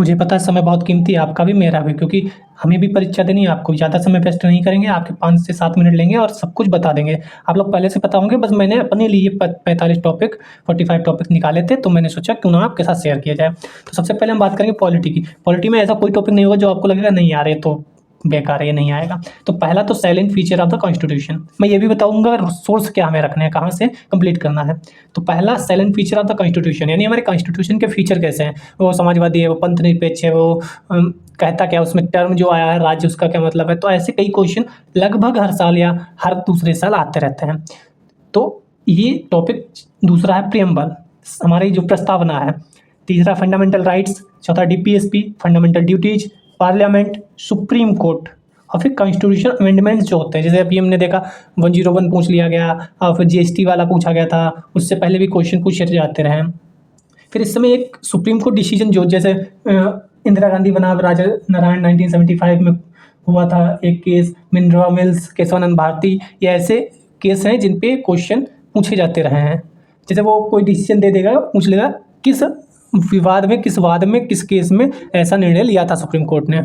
मुझे पता है समय बहुत कीमती है, आपका भी मेरा भी, क्योंकि हमें भी परीक्षा देनी है। आपको ज़्यादा समय वेस्ट नहीं करेंगे, आपके 5 से 7 मिनट लेंगे और सब कुछ बता देंगे। आप लोग पहले से पता होंगे, बस मैंने अपने लिए 45 टॉपिक 45 टॉपिक निकाले थे, तो मैंने सोचा क्यों ना आपके साथ शेयर किया जाए। तो सबसे पहले हम बात करेंगे पॉलिटी की। पॉलिटी में ऐसा कोई टॉपिक नहीं होगा जो आपको लगेगा नहीं यार ये तो बेकार है, ये नहीं आएगा। तो पहला तो silent feature of the constitution. मैं ये भी बताऊंगा सोर्स क्या हमें रखने हैं, कहाँ से कंप्लीट करना है। तो पहला silent feature of the constitution, यानी हमारे कॉन्स्टिट्यूशन के फीचर कैसे हैं। वो समाजवादी है, वो पंथ निरपेक्ष है, वो कहता क्या, उसमें टर्म जो आया है राज्य, उसका क्या मतलब है। तो ऐसे कई क्वेश्चन लगभग हर साल या हर दूसरे साल आते रहते हैं। तो ये टॉपिक दूसरा है प्रियम्बल, हमारी जो प्रस्तावना है। तीसरा फंडामेंटल राइट्स, चौथा DPSP fundamental duties, parliament, supreme court, और फिर कॉन्स्टिट्यूशन अमेंडमेंट्स जो होते हैं। जैसे अभी हमने देखा 101 पूछ लिया गया, और फिर जीएसटी वाला पूछा गया था, उससे पहले भी क्वेश्चन पूछे जाते रहे। फिर इस समय एक सुप्रीम कोर्ट डिसीजन जो जैसे इंदिरा गांधी बनाम राजा नारायण 1975 में हुआ था एक case, Minerva Mills, Kesavananda Bharati, ये ऐसे केस हैं जिन पे क्वेश्चन पूछे जाते रहे हैं। जैसे वो कोई डिसीजन दे देगा, पूछ लेगा किस विवाद में, किस वाद में, किस केस में ऐसा निर्णय लिया था सुप्रीम कोर्ट ने।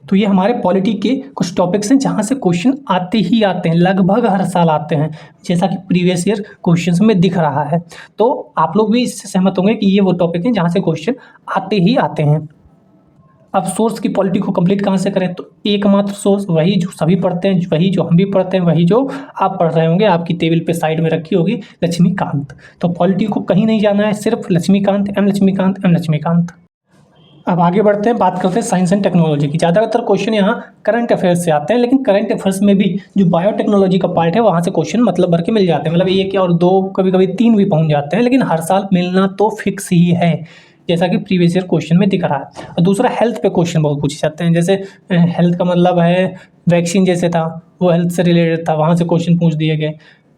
तो ये हमारे पॉलिटी के कुछ टॉपिक्स हैं जहाँ से क्वेश्चन आते ही आते हैं, लगभग हर साल आते हैं, जैसा कि प्रीवियस ईयर क्वेश्चंस में दिख रहा है। तो आप लोग भी इससे सहमत होंगे कि ये वो टॉपिक हैं जहाँ से क्वेश्चन आते ही आते हैं। अब सोर्स की पॉलिटी को कंप्लीट कहाँ से करें, तो एकमात्र सोर्स वही जो सभी पढ़ते हैं, वही जो हम भी पढ़ते हैं, वही जो आप पढ़ रहे होंगे, आपकी टेबल पे साइड में रखी होगी, लक्ष्मीकांत। तो पॉलिटी को कहीं नहीं जाना है, सिर्फ लक्ष्मीकांत, एम लक्ष्मीकांत, एम लक्ष्मीकांत। अब आगे बढ़ते हैं, बात करते हैं साइंस एंड टेक्नोलॉजी की। ज़्यादातर क्वेश्चन यहाँ करंट अफेयर्स से आते हैं, लेकिन करंट अफेयर्स में भी जो बायोटेक्नोलॉजी का पार्ट है वहाँ से क्वेश्चन मतलब भर के मिल जाते हैं। मतलब एक या और दो, कभी कभी 3 भी पहुँच जाते हैं, लेकिन हर साल मिलना तो फिक्स ही है, जैसा कि प्रीवियस ईयर क्वेश्चन में दिख रहा है। और दूसरा, हेल्थ पे क्वेश्चन बहुत पूछे जाते हैं। जैसे हेल्थ का मतलब है वैक्सीन जैसे था, वो हेल्थ से रिलेटेड था, वहाँ से क्वेश्चन पूछ दिए गए।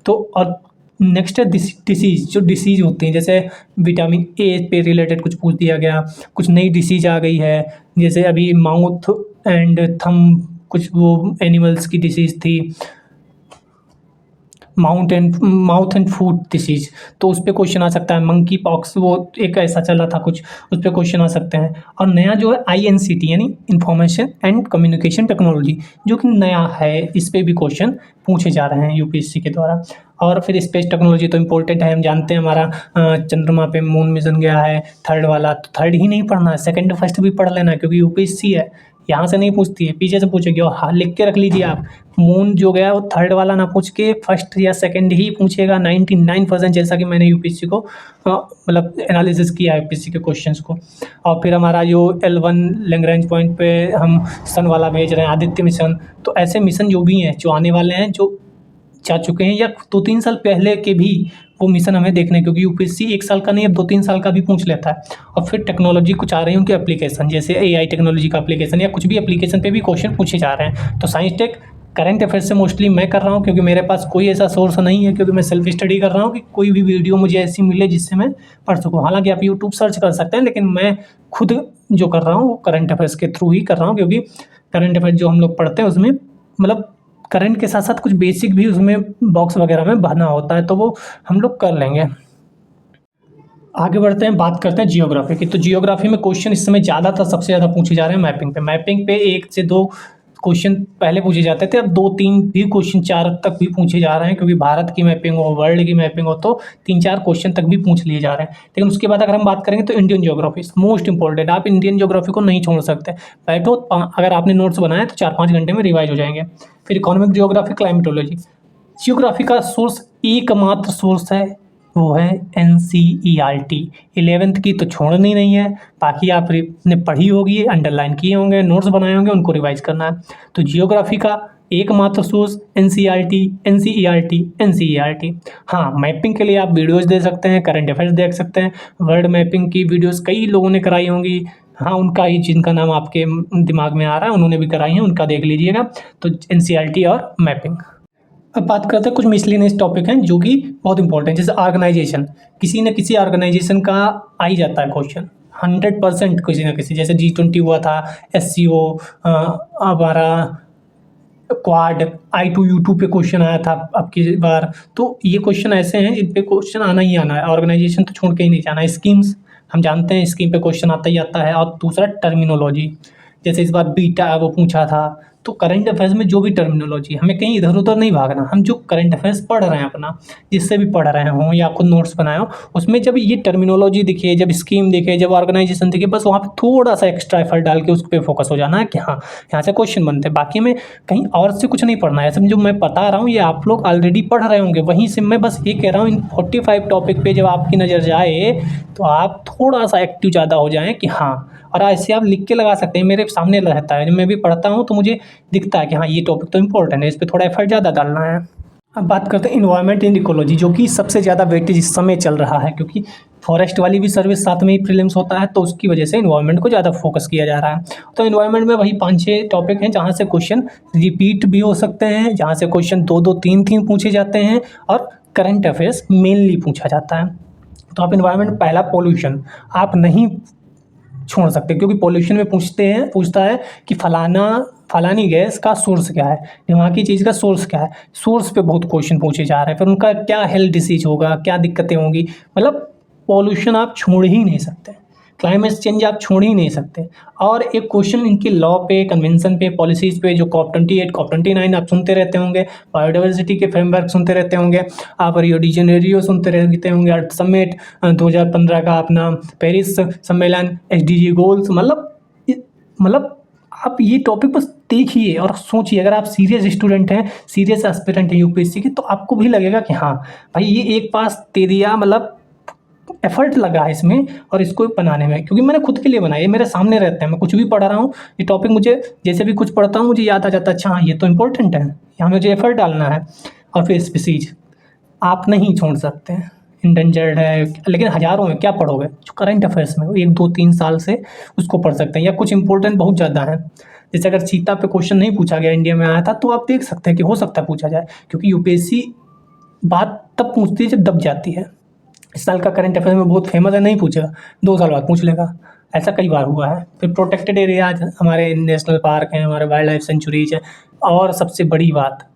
तो और नेक्स्ट है डिसीज़, जो डिसीज़ होती हैं, जैसे विटामिन ए पे रिलेटेड कुछ पूछ दिया गया। कुछ नई डिसीज़ आ गई है, जैसे अभी माउथ एंड थंब, कुछ वो एनिमल्स की डिसीज़ थी, माउथ एंड फूड डिसीज, तो उस पर क्वेश्चन आ सकता है। मंकी पॉक्स, वो एक ऐसा चला था कुछ, उस पर क्वेश्चन आ सकते हैं। और नया जो है INCT यानी इंफॉर्मेशन एंड कम्युनिकेशन टेक्नोलॉजी, जो कि नया है, इस पर भी क्वेश्चन पूछे जा रहे हैं यूपीएससी के द्वारा। और फिर स्पेस टेक्नोलॉजी तो इम्पोर्टेंट है, हम जानते हैं। हमारा चंद्रमा पे मून मिशन गया है, थर्ड वाला। तो थर्ड ही नहीं पढ़ना है, सेकंड फर्स्ट भी पढ़ लेना है, क्योंकि यूपीएससी है, यहाँ से नहीं पूछती है, पीछे से पूछेगी। और हाँ, लिख के रख लीजिए आप, मून जो गया वो थर्ड वाला ना पूछ के फर्स्ट या सेकंड ही पूछेगा 99%, जैसा कि मैंने यूपीएससी को मतलब एनालिसिस किया है यूपीएससी के क्वेश्चंस को। और फिर हमारा जो L1 लैग्रेंज पॉइंट पे हम सन वाला भेज रहे हैं, आदित्य मिशन। तो ऐसे मिशन जो भी हैं, जो आने वाले हैं, जो जा चुके हैं, या 2-3 साल पहले के भी वो मिशन हमें देखने, क्योंकि यूपीएससी 1 साल का नहीं, अब 2-3 साल का भी पूछ लेता है। और फिर टेक्नोलॉजी कुछ आ रही है, उनके एप्लीकेशन, जैसे AI टेक्नोलॉजी का एप्लीकेशन, या कुछ भी एप्लीकेशन पे भी क्वेश्चन पूछे जा रहे हैं। तो साइंस टेक करंट अफेयर्स से मोस्टली मैं कर रहा हूँ, क्योंकि मेरे पास कोई ऐसा सोर्स नहीं है, क्योंकि मैं सेल्फ स्टडी कर रहा हूँ कि कोई भी वीडियो मुझे ऐसी मिले जिससे मैं पढ़ सकूँ। हालांकि आप यूट्यूब सर्च कर सकते हैं, लेकिन मैं खुद जो कर रहा हूँ वो करंट अफेयर्स के थ्रू ही कर रहा हूँ, क्योंकि करंट अफेयर्स जो हम लोग पढ़ते हैं उसमें मतलब करंट के साथ साथ कुछ बेसिक भी उसमें बॉक्स वगैरह में भरना होता है, तो वो हम लोग कर लेंगे। आगे बढ़ते हैं, बात करते हैं जियोग्राफी की। तो जियोग्राफी में क्वेश्चन इस समय ज़्यादातर सबसे ज़्यादा पूछे जा रहे हैं मैपिंग पे। मैपिंग पे 1 से 2 क्वेश्चन पहले पूछे जाते थे, अब 2-3 भी क्वेश्चन, 4 तक भी पूछे जा रहे हैं, क्योंकि भारत की मैपिंग हो, वर्ल्ड की मैपिंग हो, तो 3-4 क्वेश्चन तक भी पूछ लिए जा रहे हैं। लेकिन उसके बाद अगर हम बात करेंगे तो इंडियन ज्योग्राफी मोस्ट इंपॉर्टेंट, आप इंडियन ज्योग्राफी को नहीं छोड़ सकते। बैठो, अगर आपने नोट्स बनाए तो 4-5 घंटे में रिवाइज हो जाएंगे। फिर इकोनॉमिक ज्योग्राफी, क्लाइमेटोलॉजी। जियोग्राफी का सोर्स एकमात्र सोर्स है, वो है NCERT। 11th की तो छोड़नी नहीं है, बाकी आपने पढ़ी होगी, अंडरलाइन किए होंगे, नोट्स बनाए होंगे, उनको रिवाइज करना है। तो जियोग्राफी का एकमात्र सोर्स NCERT, NCERT, NCERT। हाँ, मैपिंग के लिए आप वीडियोज़ दे सकते हैं, करंट अफेयर्स देख सकते हैं। वर्ल्ड मैपिंग की वीडियोज़ कई लोगों ने कराई होंगी, हाँ, उनका ही जिनका नाम आपके दिमाग में आ रहा है उन्होंने भी कराई हैं, उनका देख लीजिएगा। तो NCERT और मैपिंग। अब बात करते हैं कुछ मिसलेनियस टॉपिक हैं जो कि बहुत इंपॉर्टेंट, जैसे ऑर्गेनाइजेशन। किसी न किसी ऑर्गेनाइजेशन का आ ही जाता है क्वेश्चन 100%, किसी न किसी, जैसे G20 हुआ था, SCO, हमारा क्वाड, I2U2 पे क्वेश्चन आया था अब की बार। तो ये क्वेश्चन ऐसे हैं जिन पे क्वेश्चन आना ही आना है, ऑर्गेनाइजेशन तो छोड़ के ही नहीं जाना है। स्कीम्स, हम जानते हैं स्कीम पे क्वेश्चन आता ही आता है। और दूसरा टर्मिनोलॉजी, जैसे इस बार बीटा वो पूछा था, तो करंट अफेयर्स में जो भी टर्मिनोलॉजी, हमें कहीं इधर उधर नहीं भागना, हम जो करंट अफेयर्स पढ़ रहे हैं अपना, जिससे भी पढ़ रहे हों या खुद नोट्स बनाए हो, उसमें जब ये टर्मिनोलॉजी दिखे, जब स्कीम दिखे, जब ऑर्गेनाइजेशन दिखे, बस वहाँ पे थोड़ा सा एक्स्ट्रा एफर्ट डाल के उस पर फोकस हो जाना है कि हाँ यहाँ से क्वेश्चन बनते हैं। बाकी में कहीं और से कुछ नहीं पढ़ना है। सब जो मैं बता रहा हूँ ये आप लोग ऑलरेडी पढ़ रहे होंगे, वहीं से मैं बस ये कह रहा हूँ इन 45 टॉपिक पे जब आपकी नज़र जाए तो आप थोड़ा सा एक्टिव ज़्यादा हो जाएँ कि हाँ। और ऐसे आप लिख के लगा सकते हैं, मेरे सामने रहता है, जब मैं भी पढ़ता हूँ तो मुझे दिखता है कि हाँ ये टॉपिक तो इंपॉर्टेंट है, इस पर थोड़ा एफर्ट ज़्यादा डालना है। अब बात करते हैं इन्वायरमेंट एंड इकोलॉजी, जो कि सबसे ज़्यादा वेटेज इस समय चल रहा है, क्योंकि फॉरेस्ट वाली भी सर्विस साथ में ही प्रीलिम्स होता है, तो उसकी वजह से इन्वायरमेंट को ज़्यादा फोकस किया जा रहा है। तो इन्वायरमेंट में वही 5-6 टॉपिक हैं जहाँ से क्वेश्चन रिपीट भी हो सकते हैं, जहाँ से क्वेश्चन 2-2 3-3 पूछे जाते हैं, और करंट अफेयर्स मेनली पूछा जाता है। तो आप इन्वायरमेंट, पहला पोल्यूशन आप नहीं छोड़ सकते, क्योंकि पॉल्यूशन में पूछता है कि फलानी गैस का सोर्स क्या है, दिमाग की चीज़ का सोर्स क्या है। सोर्स पे बहुत क्वेश्चन पूछे जा रहे हैं, फिर उनका क्या हेल्थ डिसीज होगा, क्या दिक्कतें होंगी। मतलब पॉल्यूशन आप छोड़ ही नहीं सकते, क्लाइमेट चेंज आप छोड़ ही नहीं सकते। और एक क्वेश्चन इनके लॉ पे, कन्वेंशन पे, पॉलिसीज़ पे, जो COP28 COP29 आप सुनते रहते होंगे, बायोडाइवर्सिटी के फ्रेमवर्क सुनते रहते होंगे, आप रियो डी जेनेरियो सुनते रहते होंगे, अर्थ समिट 2015 का, अपना पेरिस सम्मेलन, SDG गोल्स, मतलब आप ये टॉपिक बस देखिए और सोचिए। अगर आप सीरियस स्टूडेंट हैं, सीरियस एस्पिरेंट हैं यूपीएससी के, तो आपको भी लगेगा कि हाँ भाई ये एक पास दे दिया, मतलब एफर्ट लगा है इसमें और इसको बनाने में, क्योंकि मैंने खुद के लिए बनाया, ये मेरे सामने रहते हैं, मैं कुछ भी पढ़ रहा हूँ, ये टॉपिक मुझे जैसे भी कुछ पढ़ता हूँ मुझे याद आ जाता है, अच्छा हाँ ये तो इंपॉर्टेंट है, यहाँ मुझे एफर्ट डालना है। और फिर स्पीसीज आप नहीं छोड़ सकते, इंडेंजर्ड है, लेकिन हज़ारों में क्या पढ़ोगे, जो करंट अफेयर्स में 1-2-3 साल से उसको पढ़ सकते हैं, या कुछ इंपॉर्टेंट बहुत ज़्यादा है। जैसे अगर चीता पे क्वेश्चन नहीं पूछा गया, इंडिया में आया था, तो आप देख सकते हैं कि हो सकता है पूछा जाए, क्योंकि यूपीएससी बात तब पूछती है जब दब जाती है। इस साल का करंट अफेयर में बहुत फेमस है, नहीं पूछेगा 2 साल बाद पूछ लेगा, ऐसा कई बार हुआ है। फिर प्रोटेक्टेड एरियाज, हमारे नेशनल पार्क हैं, हमारे वाइल्ड लाइफ सेंचुरीज हैं, और सबसे बड़ी बात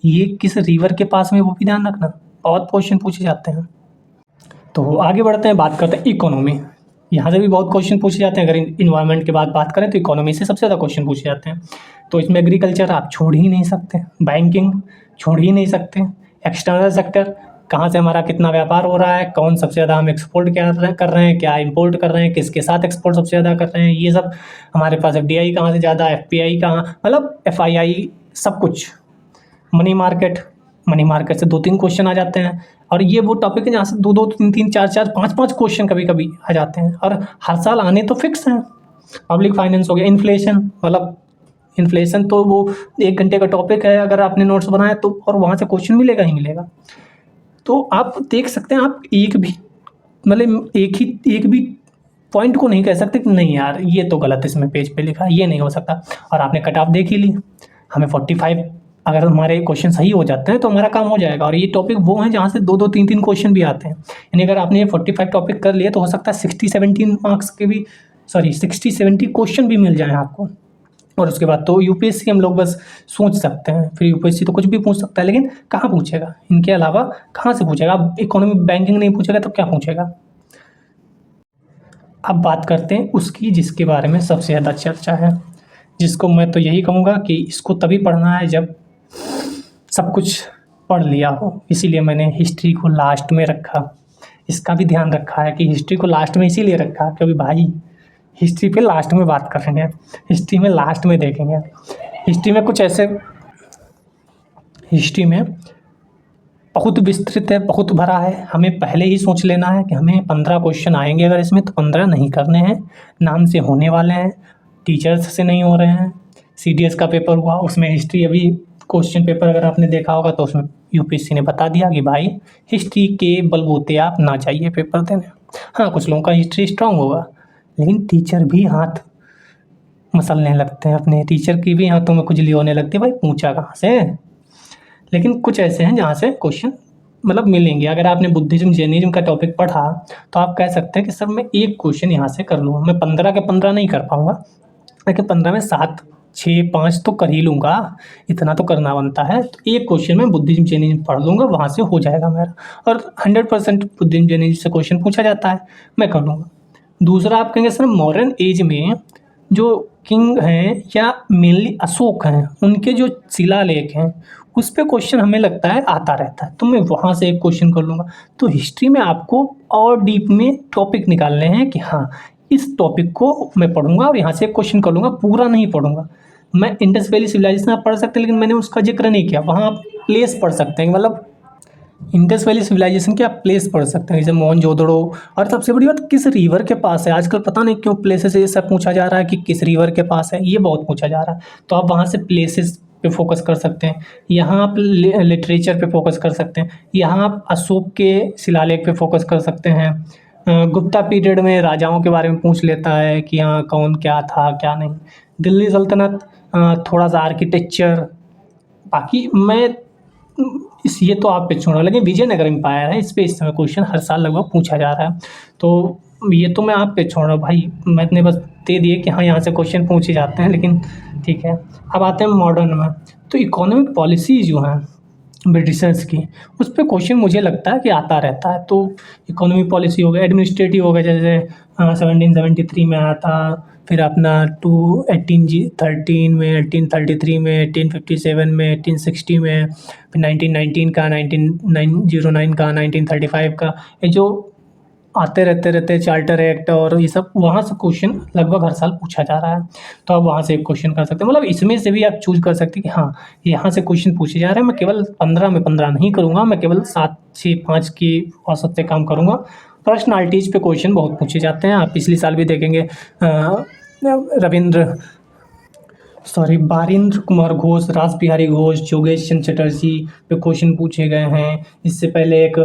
ये किस रिवर के पास में, वो भी ध्यान रखना, बहुत क्वेश्चन पूछे जाते हैं। तो आगे बढ़ते हैं, बात करते हैं इकोनॉमी। यहाँ से भी बहुत क्वेश्चन पूछे जाते हैं। अगर इन्वायरमेंट के बाद बात करें तो इकोनॉमी से सबसे ज़्यादा क्वेश्चन पूछे जाते हैं। तो इसमें एग्रीकल्चर आप छोड़ ही नहीं सकते, बैंकिंग छोड़ ही नहीं सकते, एक्सटर्नल सेक्टर, कहाँ से हमारा कितना व्यापार हो रहा है, कौन सबसे ज़्यादा हम एक्सपोर्ट क्या कर रहे हैं, क्या इंपोर्ट कर रहे हैं, किसके साथ एक्सपोर्ट सबसे ज़्यादा कर रहे हैं, ये सब हमारे पास FDI कहाँ से ज़्यादा, FPI कहाँ, मतलब FII, सब कुछ। मनी मार्केट से 2-3 क्वेश्चन आ जाते हैं। और ये वो टॉपिक है जहाँ से 2-2 3-3 4-4 5-5 क्वेश्चन कभी कभी आ जाते हैं, और हर साल आने तो फिक्स हैं। पब्लिक फाइनेंस हो गया, इन्फ्लेशन, मतलब इन्फ्लेशन तो वो 1 घंटे का टॉपिक है, अगर आपने नोट्स बनाया तो, और वहाँ से क्वेश्चन मिलेगा ही मिलेगा। तो आप देख सकते हैं, आप एक भी पॉइंट को नहीं कह सकते कि नहीं यार ये तो गलत इसमें पेज पे लिखा है, ये नहीं हो सकता। और आपने कट ऑफ देख ही ली, हमें 45, अगर हमारे क्वेश्चन सही हो जाते हैं तो हमारा काम हो जाएगा। और ये टॉपिक वो हैं जहाँ से 2-2 3-3 क्वेश्चन भी आते हैं, यानी अगर आपने ये 45 टॉपिक कर लिए तो हो सकता है 60-70 मार्क्स के भी, 60-70 क्वेश्चन भी मिल जाएँ आपको। और उसके बाद तो यूपीएससी हम लोग बस सोच सकते हैं, फिर यूपीएससी तो कुछ भी पूछ सकता है, लेकिन कहाँ पूछेगा, इनके अलावा कहाँ से पूछेगा। अब इकोनॉमी बैंकिंग नहीं पूछेगा तो क्या पूछेगा। अब बात करते हैं उसकी जिसके बारे में सबसे ज़्यादा चर्चा है, जिसको मैं तो यही कहूँगा कि इसको तभी पढ़ना है जब सब कुछ पढ़ लिया हो, इसीलिए मैंने हिस्ट्री को लास्ट में रखा। इसका भी ध्यान रखा है कि हिस्ट्री को लास्ट में इसीलिए रखा क्योंकि भाई हिस्ट्री पे लास्ट में बात करेंगे, हिस्ट्री में लास्ट में देखेंगे। हिस्ट्री में कुछ ऐसे, हिस्ट्री में बहुत विस्तृत है, बहुत भरा है, हमें पहले ही सोच लेना है कि हमें 15 क्वेश्चन आएंगे अगर इसमें, तो 15 नहीं करने हैं, नाम से होने वाले हैं, टीचर्स से नहीं हो रहे हैं। CDS का पेपर हुआ, उसमें हिस्ट्री, अभी क्वेश्चन पेपर अगर आपने देखा होगा तो उसमें यूपीएससी ने बता दिया कि भाई हिस्ट्री के बलबूते आप ना जाइए पेपर देने। हाँ, कुछ लोगों का हिस्ट्री स्ट्रांग होगा, लेकिन टीचर भी हाथ मसलने लगते हैं, अपने टीचर की भी हाथों में खुजली होने लगती है, भाई पूछा कहाँ से। लेकिन कुछ ऐसे हैं जहाँ से क्वेश्चन मतलब मिलेंगे। अगर आपने बुद्धिज्म जैनिज्म का टॉपिक पढ़ा तो आप कह सकते हैं कि सर मैं एक क्वेश्चन यहाँ से कर लूँगा, मैं 15 के 15 नहीं कर पाऊँगा, लेकिन 15 में 7, 6, 5 तो कर ही लूँगा, इतना तो करना बनता है। तो एक क्वेश्चन में बुद्धिज्म जैनिज्म पढ़ लूँगा, वहाँ से हो जाएगा मेरा। और 100% बुद्धिज्म जैनिज्म से क्वेश्चन पूछा जाता है, मैं कर लूँगा। दूसरा आप कहेंगे सर मॉडर्न एज में जो किंग हैं या मेनली अशोक हैं उनके जो शिलालेख हैं उस पे क्वेश्चन हमें लगता है आता रहता है, तो मैं वहाँ से एक क्वेश्चन कर लूँगा। तो हिस्ट्री में आपको और डीप में टॉपिक निकालने हैं कि हाँ इस टॉपिक को मैं पढ़ूंगा और यहाँ से एक क्वेश्चन कर लूँगा, पूरा नहीं पढ़ूंगा। मैं इंडस वैली सिविलाइजेशन आप पढ़ सकते हैं लेकिन मैंने उसका जिक्र नहीं किया। वहाँ आप प्लेस पढ़ सकते हैं, मतलब इंडस वैली सिविलाइजेशन के आप प्लेस पढ़ सकते हैं जैसे मोहनजोदड़ो। और सबसे बड़ी बात किस रिवर के पास है, आजकल पता नहीं क्यों प्लेसेस ये सब पूछा जा रहा है कि किस रिवर के पास है, ये बहुत पूछा जा रहा है। तो आप वहाँ से प्लेसेस पे फोकस कर सकते हैं। यहाँ आप लिटरेचर पे फोकस कर सकते हैं। यहाँ आप अशोक के शिलालेख पे फोकस कर सकते हैं। गुप्ता पीरियड में राजाओं के बारे में पूछ लेता है कि हाँ कौन क्या था क्या नहीं। दिल्ली सल्तनत थोड़ा सा आर्किटेक्चर। बाकी मैं इस ये तो आप पे छोड़ा, लेकिन विजयनगर एम्पायर है, इस पे इस समय क्वेश्चन हर साल लगभग पूछा जा रहा है। तो ये तो मैं आप पे छोड़ रहा हूँ भाई, मैंने बस दे दिए कि हाँ यहाँ से क्वेश्चन पूछे जाते हैं, लेकिन ठीक है। अब आते हैं मॉडर्न में। तो इकोनॉमिक पॉलिसी जो है ब्रिटिशर्स की, उस पे क्वेश्चन मुझे लगता है कि आता रहता है। तो इकोनॉमिक पॉलिसी हो गया, एडमिनिस्ट्रेटिव हो गया, जैसे 1773 में आया था, फिर अपना 1813 में, 1833 में, 1857 में, 1860 में, फिर 1919 का, 1909 का, 1935 का, ये जो आते रहते चार्टर एक्ट और ये सब, वहाँ से क्वेश्चन लगभग हर साल पूछा जा रहा है। तो आप वहाँ से एक क्वेश्चन कर सकते हैं, मतलब इसमें से भी आप चूज कर सकते हैं कि हाँ यहाँ से क्वेश्चन पूछे जा रहे हैं। मैं केवल 15 में 15 नहीं करूँगा, मैं केवल 7 6 5 की औसत से काम करूँगा। पर्सनालिटीज़ पे क्वेश्चन बहुत पूछे जाते हैं, आप पिछले साल भी देखेंगे बारिंद्र कुमार घोष, रास बिहारी घोष, योगेश चंद्र चटर्जी पे क्वेश्चन पूछे गए हैं। इससे पहले एक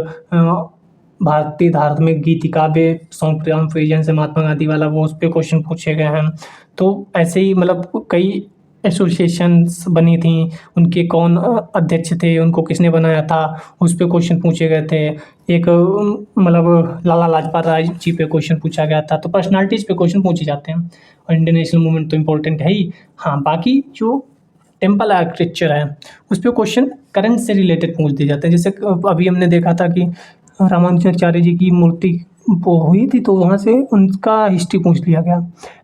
भारतीय धार्मिक गीति काव्य सॉन्ग प्रियम फ्रीजन से महात्मा गांधी वाला, वो उस पे क्वेश्चन पूछे गए हैं। तो ऐसे ही मतलब कई एसोसिएशंस बनी थी, उनके कौन अध्यक्ष थे, उनको किसने बनाया था, उस पे क्वेश्चन पूछे गए थे। एक मतलब लाला लाजपत राय जी पे क्वेश्चन पूछा गया था। तो पर्सनालिटीज़ पे क्वेश्चन पूछे जाते हैं, और इंडियन नेशनल मूवमेंट तो इम्पोर्टेंट है ही। हाँ बाकी जो टेम्पल आर्किटेक्चर है उस पे क्वेश्चन करंट से रिलेटेड पूछ दिए जाते हैं। जैसे अभी हमने देखा था कि रामानुजाचार्य जी की मूर्ति वो हुई थी, तो वहाँ से उनका हिस्ट्री पूछ लिया गया।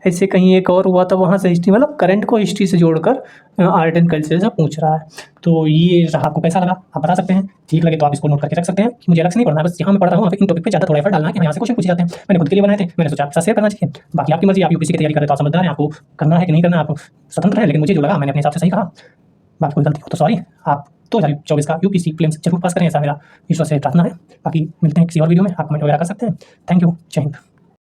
ऐसे कहीं एक और हुआ था, वहाँ से हिस्ट्री, मतलब करंट को हिस्ट्री से जोड़कर आर्ट एंड कल्चर से पूछ रहा है। तो ये रहा, आपको कैसा लगा आप बता सकते हैं। ठीक लगे तो आप इसको नोट करके रख सकते हैं कि मुझे अलग से नहीं पढ़ना है, बस यहाँ मैं पढ़ रहा हूँ, इन टॉपिक पे ज़्यादा थोड़ा एफर्ट डालना है कि यहाँ से क्वेश्चन पूछे जाते हैं। मैंने खुद के लिए बनाए थे, मैंने सोचा आपके साथ शेयर करना चाहिए। बाकी आपकी मर्जी, आप यूपीएससी की तैयारी कर रहे हो तो आप समझदार हैं, आपको करना है कि नहीं करना आप स्वतंत्र हैं, लेकिन मुझे जो लगा मैंने अपने हिसाब से सही कहा। बाकी कोई गलती हो तो सॉरी। आप 2024 का यूपीएससी प्रीलिम्स जरूर पास करें, ऐसा मेरा ईश्वर से प्रार्थना है। बाकी मिलते हैं किसी और वीडियो में, आप कमेंट वगैरह कर सकते हैं। थैंक यू, जय हिंद।